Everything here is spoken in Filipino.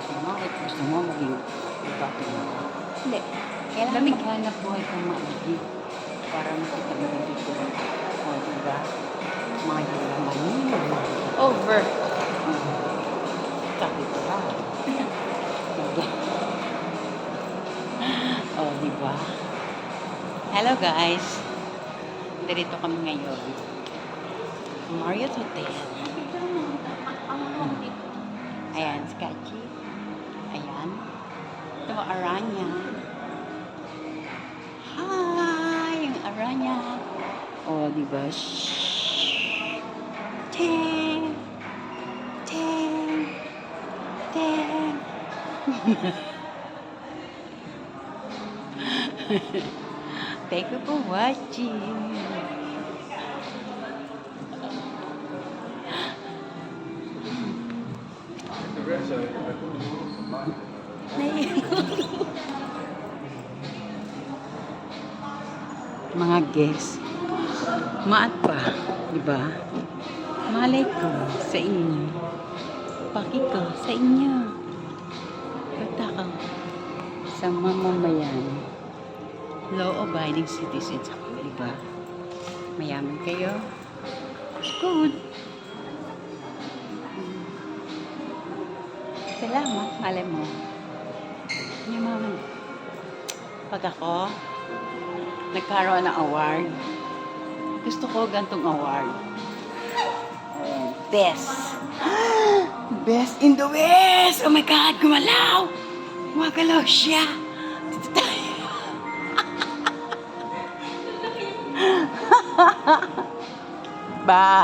Bakit gusto mo maging bakit mo? Hindi. Kailangan Lamig. maghanap buhay kang maigi para makita mo rin dito. O, diba? Mga yaman nila. Over. Kapit ka. O, diba? Hello guys. Dito kami ngayon. Marriott Hotel. Ayan, sketchy. Ayan. Ito, aranya. Hi! Yung aranya. O, diba? Shhh! Ting! Ting! Ting! Thank you for watching. Mga guests, maat pa, di ba? Malay ko sa inyo. Paki ko sa inyo. Kata ko sa mamamayan. Law-abiding citizens ako, di ba? Mayaman kayo. Good. Salamat, malay mo. Yaman. Pag ako nagkaroon ng award, gusto ko gantong award. Best. Best in the West! Oh my God, gumalaw! Gumagalaw siya. Dito tayo. Bye!